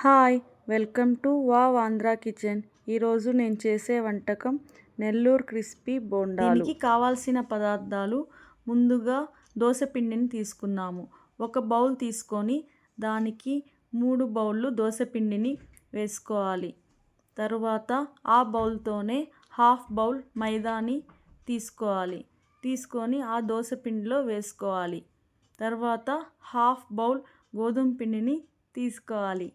Hi, welcome to wow Andhra kitchen. ఈరోజు నేను చేసే వంటకం నెల్లూరు క్రిస్పీ బోండాలు. దీనికి కావాల్సిన పదార్థాలు: ముందుగా దోసపిండిని తీసుకున్నాము. ఒక బౌల్ తీసుకొని దానికి 3 బౌళ్ళు దోసపిండిని వేసుకోవాలి. తరువాత ఆ బౌల్తోనే హాఫ్ బౌల్ మైదాని తీసుకోవాలి. తీసుకొని ఆ దోసపిండిలో వేసుకోవాలి. తర్వాత హాఫ్ బౌల్ గోధుమ పిండిని తీసుకోవాలి.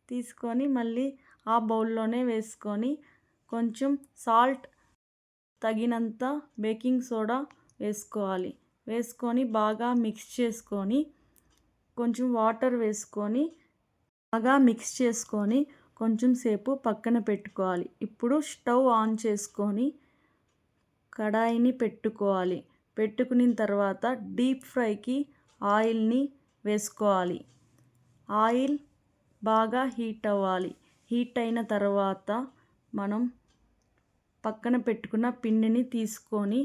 తీసుకొని మళ్ళీ ఆ బౌల్లోనే వేసుకొని కొంచెం సాల్ట్, తగినంత బేకింగ్ సోడా వేసుకోవాలి. వేసుకొని బాగా మిక్స్ చేసుకొని కొంచెం వాటర్ వేసుకొని బాగా మిక్స్ చేసుకొని కొంచెం సేపు పక్కన పెట్టుకోవాలి. ఇప్పుడు స్టవ్ ఆన్ చేసుకొని కడాయిని పెట్టుకోవాలి. పెట్టుకున్న తర్వాత డీప్ ఫ్రైకి ఆయిల్ని వేసుకోవాలి. ఆయిల్ బాగా హీట్ అవ్వాలి. హీట్ అయిన తర్వాత మనం పక్కన పెట్టుకున్న పిండిని తీసుకొని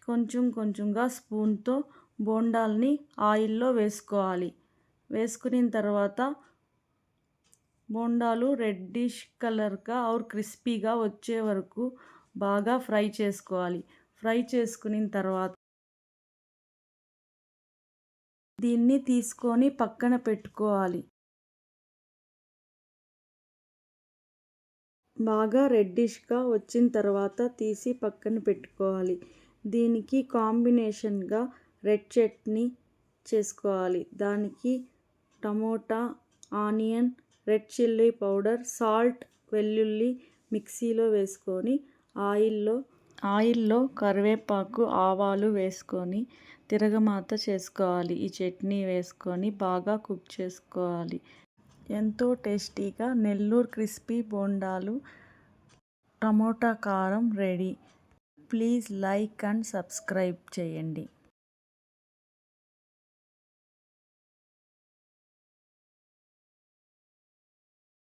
కొంచెం కొంచెంగా స్పూన్తో బోండాల్ని ఆయిల్లో వేసుకోవాలి. వేసుకున్న తర్వాత బోండాలు రెడ్డిష్ కలర్గా ఆర్ క్రిస్పీగా వచ్చే వరకు బాగా ఫ్రై చేసుకోవాలి. ఫ్రై చేసుకున్న తర్వాత దీన్ని తీసుకొని పక్కన పెట్టుకోవాలి. బాగా రెడ్డిష్గా వచ్చిన తర్వాత తీసి పక్కన పెట్టుకోవాలి. దీనికి కాంబినేషన్గా రెడ్ చట్నీ చేసుకోవాలి. దానికి tomato, onion, red chilli powder, salt, వెల్లుల్లి మిక్సీలో వేసుకొని ఆయిల్లో కరివేపాకు, ఆవాలు వేసుకొని తిరగమాత చేసుకోవాలి. ఈ చట్నీ వేసుకొని బాగా కుక్ చేసుకోవాలి. ఎంతో టేస్టీగా నెల్లూరు క్రిస్పీ బోండాలు టమోటా కారం ready. Please like and subscribe చేయండి.